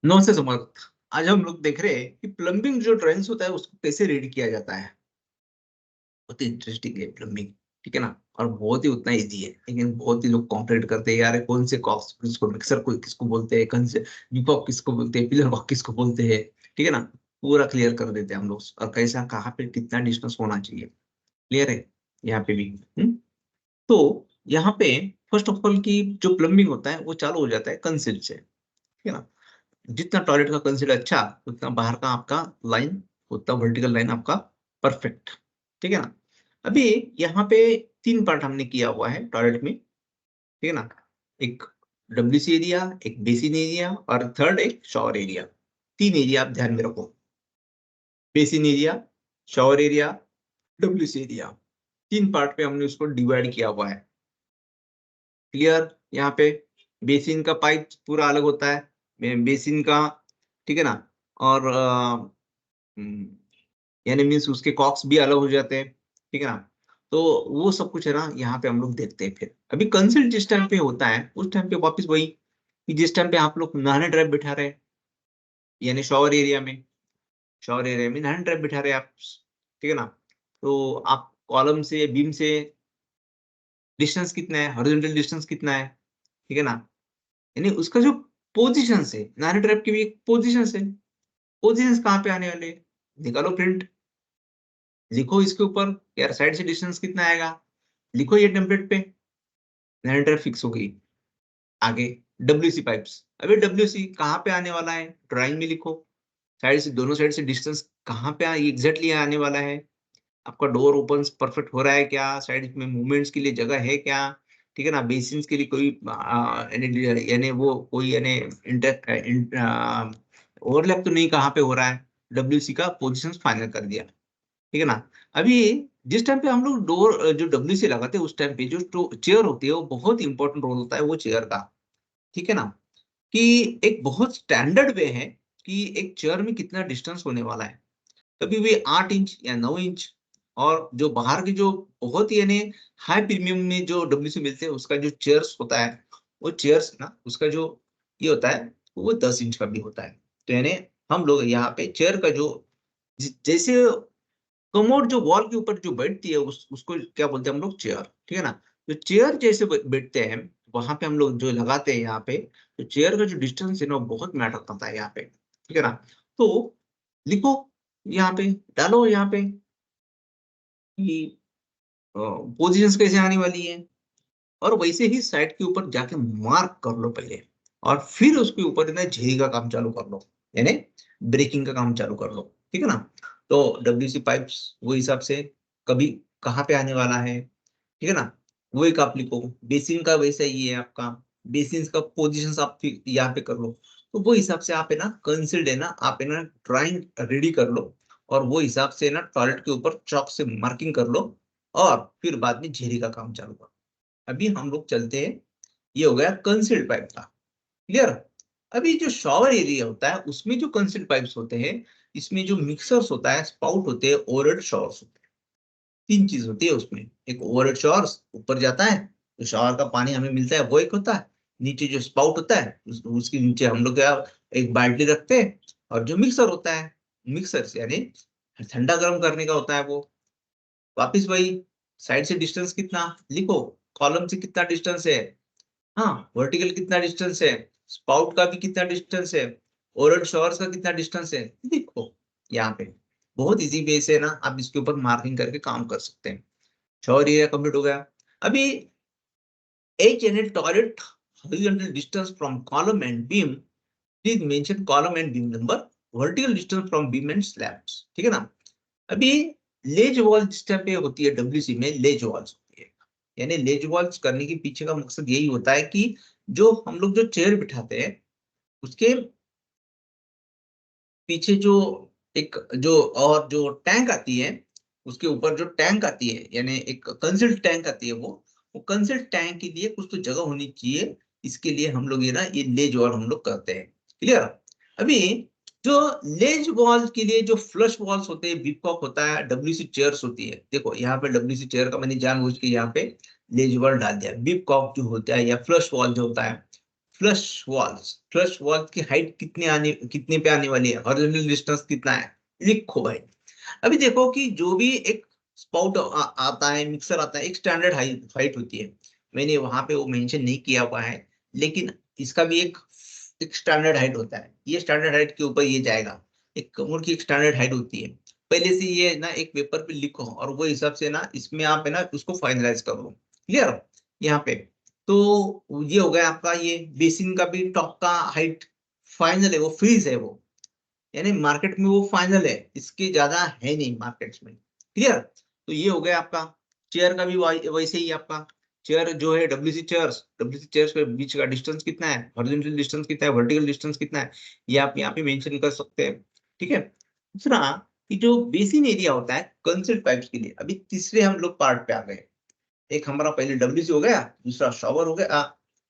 नमस्ते समर्थ। आज हम लोग देख रहे हैं कि प्लम्बिंग जो ड्राइंग्स होता है उसको कैसे रीड किया जाता है। बहुत ही इंटरेस्टिंग है प्लम्बिंग, ठीक है ना। और बहुत ही उतना इजी है, लेकिन बहुत ही लोग कॉम्प्लिकेट करते हैं यार। कौन से कॉक्स किसको, मिक्सर को किसको बोलते हैं, कौन से विकॉक किसको बोलते हैं, पिलर कॉक किसको बोलते हैं, ठीक है ना। पूरा क्लियर कर देते हैं हम लोग, और कैसा कहाँ पे कितना डिस्टेंस होना चाहिए, क्लियर है यहाँ पे भी। तो यहाँ पे फर्स्ट ऑफ ऑल की जो प्लम्बिंग होता है वो चालू हो जाता है कंसील से, ठीक है ना। जितना टॉयलेट का कंसील अच्छा, उतना बाहर का आपका लाइन, उतना वर्टिकल लाइन आपका परफेक्ट, ठीक है ना। अभी यहाँ पे 3 पार्ट हमने किया हुआ है टॉयलेट में, ठीक है ना। एक डब्ल्यूसी एरिया, एक बेसिन एरिया और थर्ड एक शॉवर एरिया। 3 एरिया आप ध्यान में रखो, basin area, shower area, WC area. 3 part पे हमने उसको डिवाइड किया हुआ है, क्लियर। यहाँ पे बेसिन का पाइप पूरा अलग होता है, बेसिन का, ठीक है ना। और यानी मीन्स उसके कॉक्स भी अलग हो जाते हैं, ठीक है ना। तो वो सब कुछ है ना, यहाँ पे हम लोग देखते हैं। फिर अभी कंसल्ट जिस टाइम पे होता है उस टाइम पे वापस वही कि जिस टाइम पे आप लोग नहाने ड्राइव बिठा रहे हैं, यानी शॉवर एरिया में नहाने ड्राइव बिठा रहे हैं आप, ठीक है ना। तो आप कॉलम से बीम से डिस्टेंस कितना है, हॉरिजॉन्टल डिस्टेंस कितना है, ठीक है ना। यानी उसका जो पोजीशन है, नहाने ड्राइव की भी एक पोजीशन है। पोजीशन कहाँ पे आने वाले हैं? निकालो प्रिंट, लिखो इसके ऊपर यार साइड से डिस्टेंस कितना आएगा, लिखो ये टेम्पलेट पे, जनरेटर फिक्स हो गई। आगे डब्ल्यूसी पाइप्स, अभी डब्ल्यूसी कहाँ पे आने वाला है, ड्राइंग में लिखो। साइड से, दोनों साइड से डिस्टेंस कहाँ पे एग्जैक्टली आने वाला है। आपका डोर ओपन परफेक्ट हो रहा है क्या, साइड में मूवमेंट्स के लिए जगह है क्या, ठीक है ना। बेसिन के लिए कोई यानी वो कोई यानी ओवरलैप तो नहीं कहाँ पे हो रहा है। डब्ल्यूसी का पोजिशन फाइनल कर दिया, ठीक है ना। अभी जिस टाइम पे हम लोग डोर जो डब्ल्यूसी लगाते हैं उस टाइम पे जो चेयर होती है वो बहुत इंपॉर्टेंट रोल होता है वो चेयर का, ठीक है ना। कि एक बहुत स्टैंडर्ड वे है कि एक चेयर में कितना डिस्टेंस होने वाला है। कभी भी 8 इंच या 9 इंच, और जो बाहर की जो बहुत ही यानी हाई प्रीमियम में जो डब्ल्यूसी मिलते हैं उसका जो चेयर्स होता है, वो चेयर्स ना उसका जो ये होता है वो 10 इंच का भी होता है। तो यानी हम लोग यहाँ पे चेयर का जो जैसे कमोड जो वॉल के ऊपर जो बैठती है उसको क्या बोलते हैं हम लोग, चेयर, ठीक है ना। तो चेयर जैसे बैठते हैं वहां पे हम लोग जो लगाते हैं यहाँ पे, तो चेयर का जो डिस्टेंस है ना वो बहुत मैटर करता है यहाँ पे, ठीक है ना। तो लिखो यहाँ पे, डालो यहाँ पे कि पोजीशंस कैसे आने वाली है, और वैसे ही साइड के ऊपर जाके मार्क कर लो पहले, और फिर उसके ऊपर ना झेरी का काम चालू कर लो, यानी ब्रेकिंग का काम चालू कर लो, ठीक है ना। तो डब्ल्यूसी पाइप्स वो हिसाब से कभी कहाँ पे आने वाला है, ठीक है ना, वो एक आप लिखो। बेसिन का वैसा ही है आपका, बेसिन का पोजीशंस आप यहाँ पे कर लो। तो वो हिसाब से आप है ना कंसिल्ड है ना, आप है ना ड्राइंग रेडी कर लो, और वो हिसाब से ना टॉयलेट के ऊपर चॉक से मार्किंग कर लो, और फिर बाद में झेरी का काम चालू करो। अभी हम लोग चलते हैं, ये हो गया कंसील्ड पाइप का, क्लियर। अभी जो शॉवर एरिया होता है उसमें जो कंसील्ड पाइप्स होते हैं, इसमें जो मिक्सर्स होता है, स्पाउट होते हैं, ओवरहेड शॉवर्स होते हैं। 3 चीज होती है उसमें। एक ओवरहेड शॉवर्स ऊपर जाता है, तो शॉवर का पानी हमें मिलता है वो एक होता है। नीचे जो स्पाउट होता है उसके नीचे हम लोग क्या एक बाल्टी रखते हैं, और जो मिक्सर होता है, मिक्सर यानी ठंडा गर्म करने का होता है वो। वापिस वही, साइड से डिस्टेंस कितना लिखो, कॉलम से कितना डिस्टेंस है, हाँ वर्टिकल कितना डिस्टेंस है, स्पाउट का भी कितना डिस्टेंस है, ओरल शॉवर्स का कितना डिस्टेंस है, देखो यहाँ पे। बहुत इजी वे से ना आप इसके ऊपर मार्किंग करके काम कर सकते हैं। शॉवर एरिया कंप्लीट हो गया। अभी H N toilet horizontal distance from column and beam, please mention column and beam number, vertical distance from beam and slabs, ठीक है ना। अभी लेज वॉल जिस टाइम पे होती है डब्ल्यूसी में, लेज वॉल्स होती है, यानी लेज वॉल्स करने के पीछे का मकसद यही होता है कि जो हम लोग जो चेयर बिठाते हैं उसके पीछे जो एक जो और जो टैंक आती है, उसके ऊपर जो टैंक आती है यानी एक कंसिल्ड टैंक आती है, वो कंसिल्ड टैंक के लिए कुछ तो जगह होनी चाहिए। इसके लिए हम लोग ये ना ये लेज वॉल हम लोग करते हैं, क्लियर। अभी जो लेज वॉल के लिए जो फ्लश वॉल्स होते हैं, बिपकॉक होता है, डब्ल्यूसी चेयर्स होती है, देखो यहाँ पे डब्ल्यूसी चेयर का मैंने जानबूझ के यहाँ पे लेज वॉल डाल दिया। बिपकॉक जो होता है या फ्लश वॉल जो होता है, फ्लश वॉल्स की हाइट कितने पे आने वाली है, हॉरिजॉन्टल डिस्टेंस कितना है, लिखो भाई। अभी देखो कि जो भी एक स्पाउट आता है, मिक्सर आता है, एक स्टैंडर्ड हाइट होती है। मैंने वहां पे वो मेंशन नहीं किया हुआ है, लेकिन इसका भी एक स्टैंडर्ड हाइट होता है। ये स्टैंडर्ड हाइट के ऊपर ये जाएगा। एक कमोड की एक स्टैंडर्ड हाइट होती है। पहले से ये ना एक पेपर पे लिखो और वो हिसाब से ना इसमें आप है ना उसको फाइनलाइज कर लो। क्लियर यहाँ पे। तो ये हो गया आपका, ये बेसिन का भी टॉप का हाइट फाइनल है, वो फ्रीज है वो, यानी मार्केट में वो फाइनल है, इसके ज्यादा है नहीं मार्केट्स में। क्लियर। तो ये हो गया आपका। चेयर का भी वैसे ही आपका चेयर जो है डब्ल्यूसी चेयर्स के बीच का डिस्टेंस कितना है, हॉरिजॉन्टल डिस्टेंस कितना है, वर्टिकल डिस्टेंस कितना है, ये आप यहाँ पे मेंशन कर सकते हैं। ठीक है। दूसरा कि जो बेसिन एरिया होता है कंसील्ड पाइप्स के लिए, अभी तीसरे हम लोग पार्ट पे आ गए। एक हमारा पहले डब्ल्यूसी हो गया, दूसरा शॉवर हो गया,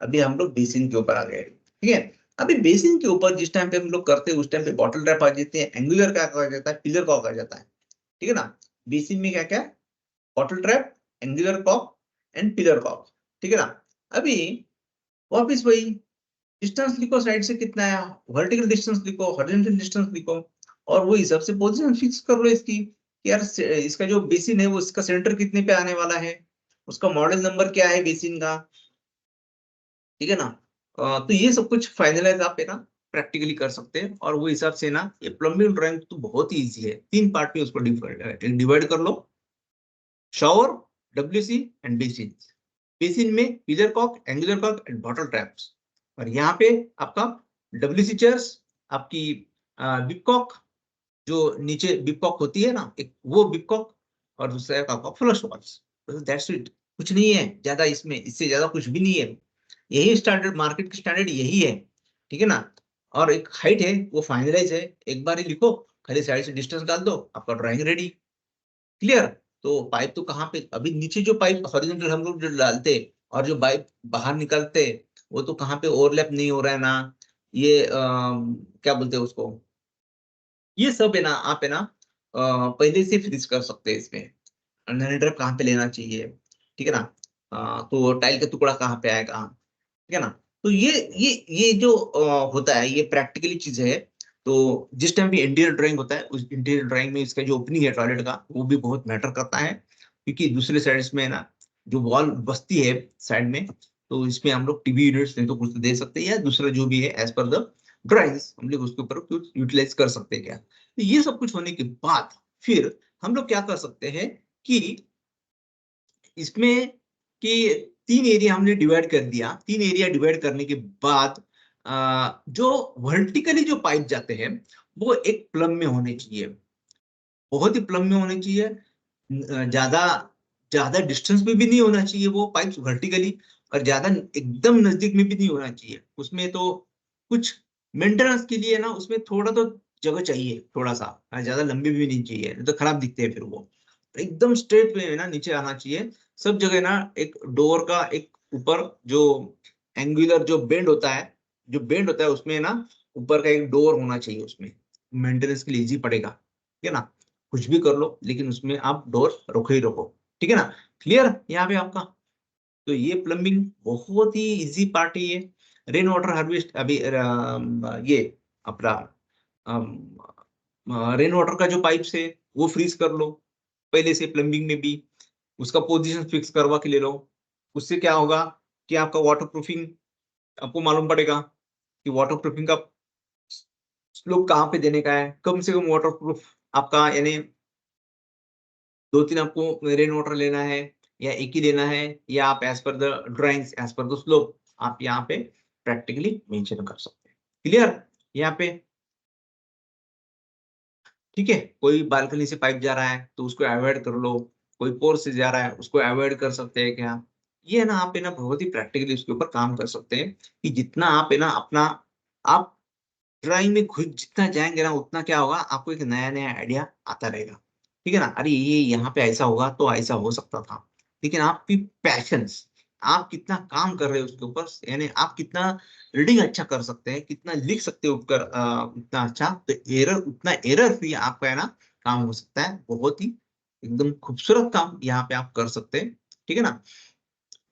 अभी हम लोग बेसिन के ऊपर आ गए। ठीक है। अभी बेसिन के ऊपर जिस टाइम पे हम लोग करते हैं उस टाइम पे बॉटल ट्रैप आ जाते हैं, एंगुलर का कहा जाता है, पिलर कॉक आ जाता है। ठीक है ना। बेसिन में क्या क्या, bottle trap, angular cock and pillar cock. ठीक है ना। अभी वापिस वही डिस्टेंस लिखो, साइड से कितना है, वर्टिकल डिस्टेंस लिखो, हॉरिजॉन्टल डिस्टेंस लिखो, और वो हिसाब से पोजीशन फिक्स कर लो इसकी कि यार इसका जो बेसिन है वो इसका सेंटर कितने पे आने वाला है, उसका मॉडल नंबर क्या है बेसिन का। ठीक है ना। तो ये सब कुछ फाइनलाइज आप है ना प्रैक्टिकली कर सकते हैं, और वो हिसाब से ना ये प्लम्बिंग ड्राइंग तो बहुत ही इजी है। 3 पार्ट में उसको डिवाइड कर लो, shower, WC and basin. Basin में pillar cock, angular cock and bottle traps, और यहाँ पे आपका डब्ल्यूसी चेयर्स, आपकी बिप कॉक, जो नीचे बिप कॉक होती है ना एक, वो बिप कॉक, और दूसरा का फ्लश वॉल्स। दैट्स इट, कुछ नहीं है ज्यादा इसमें, इससे ज्यादा कुछ भी नहीं है। यही स्टैंडर्ड, मार्केट की स्टैंडर्ड यही है। ठीक है ना। और एक हाइट है वो फाइनलाइज है, एक बार ही लिखो, खाली साइड से डिस्टेंस डाल दो, आपका ड्राइंग रेडी। क्लियर। तो पाइप तो कहाँ पे, अभी नीचे जो पाइप हॉरिजॉन्टल हम लोग जो डालते हैं और जो पाइप बाहर निकलते हैं, वो तो कहाँ पे ओवरलैप नहीं हो रहा है ना, ये क्या बोलते हैं उसको, ये सब है ना आप है ना पहले से फ्रीज कर सकते हैं इसमें। नैनो कहाँ पे लेना चाहिए, ठीक है ना। तो टाइल का टुकड़ा कहाँ पे आएगा, ठीक है ना। तो ये जो होता है ये प्रैक्टिकली चीज है। तो जिस टाइम भी इंटीरियर ड्राइंग होता है, उस इंटीरियर ड्राइंग में इसका जो ओपनिंग है टॉयलेट का वो भी बहुत मैटर करता है, क्योंकि दूसरे साइड्स में ना जो वॉल बसती है साइड में, तो इसमें हम लोग टीवी यूनिट्स नहीं तो कुछ तो दे सकते हैं, या दूसरा जो भी है एज पर द ड्राइंग्स हम लोग उसके ऊपर कुछ यूटिलाइज कर सकते हैं क्या। तो ये सब कुछ होने के बाद फिर हम लोग क्या कर सकते हैं कि इसमें कि 3 एरिया हमने डिवाइड कर दिया। 3 एरिया डिवाइड करने के बाद जो वर्टिकली जो पाइप जाते हैं वो एक प्लम में होने चाहिए, बहुत ही प्लम में होने चाहिए। ज्यादा ज्यादा डिस्टेंस में भी नहीं होना चाहिए वो पाइप वर्टिकली, और ज्यादा एकदम नजदीक में भी नहीं होना चाहिए। उसमें तो कुछ मेंटेनेंस के लिए ना उसमें थोड़ा तो जगह चाहिए, थोड़ा सा, ज्यादा लंबी भी नहीं चाहिए, नहीं तो खराब दिखते हैं फिर वो। एकदम स्ट्रेट में ना नीचे आना चाहिए सब जगह ना। एक डोर का एक ऊपर जो एंगुलर जो बेंड होता है, उसमें ना ऊपर का एक डोर होना चाहिए, उसमें मेंटेनेंस के लिए इजी पड़ेगा। ठीक है ना। कुछ भी कर लो लेकिन उसमें आप डोर रखो ही रखो। ठीक है ना। क्लियर यहाँ पे आपका। तो ये प्लम्बिंग बहुत ही इजी पार्ट है ये। रेन वाटर हार्वेस्ट, अभी ये अपना रेन वाटर का जो पाइप है वो फ्रीज कर लो पहले से प्लम्बिंग में भी, उसका पोजीशन फिक्स करवा के ले लो। उससे क्या होगा कि आपका वाटर प्रूफिंग आपको मालूम पड़ेगा कि वाटर प्रूफिंग का स्लोप कहाँ पे देने का है। कम से कम वाटर प्रूफ आपका, यानी 2-3 आपको रेन वाटर लेना है या एक ही लेना है, या आप as per the drawings, as per the slope आप यहाँ पे प्रैक्टिकली मेंशन कर सकते हैं। क्लियर यहाँ पे। ठीक है। कोई बालकनी से पाइप जा रहा है तो उसको अवॉइड कर लो, कोई पोर से जा रहा है उसको अवॉइड कर सकते हैं क्या। ये है ना आप है ना बहुत ही प्रैक्टिकली उसके ऊपर काम कर सकते हैं कि जितना आप है ना अपना, आप ड्राइंग में खुद जितना जाएंगे ना उतना क्या होगा, आपको एक नया नया आइडिया आता रहेगा। ठीक है ना। अरे ये यहाँ पे ऐसा होगा तो ऐसा हो सकता था। लेकिन आपकी पैशंस, आप कितना काम कर रहे हो उसके ऊपर, यानी आप कितना रीडिंग अच्छा कर सकते हैं, कितना लिख सकते हो उपकर उतना अच्छा, तो एरर उतना एरर फ्री आपका है ना काम हो सकता है। बहुत ही एकदम खूबसूरत काम यहाँ पे आप कर सकते हैं। ठीक है ना।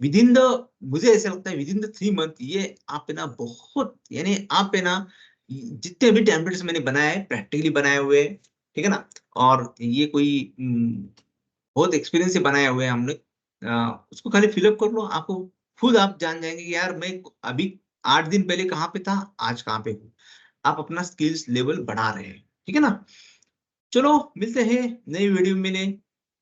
विद इन द, मुझे ऐसा लगता है विद इन द 3 मंथ ये आप है ना बहुत, यानी आप है ना जितने भी टेम्पलेट्स मैंने बनाए हैं प्रैक्टिकली बनाए हुए हैं, ठीक है ना, और ये कोई बहुत एक्सपीरियंस से बनाए हुए हैं हमने। उसको खाली फिलअप कर लो, आपको खुद आप जान जाएंगे कि यार मैं अभी 8 दिन पहले कहाँ पे था, आज कहाँ पे हूँ। आप अपना स्किल्स लेवल बढ़ा रहे हैं, ठीक है ना। चलो मिलते हैं नई वीडियो में,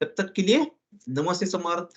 तब तक के लिए नमस्ते समर्थ।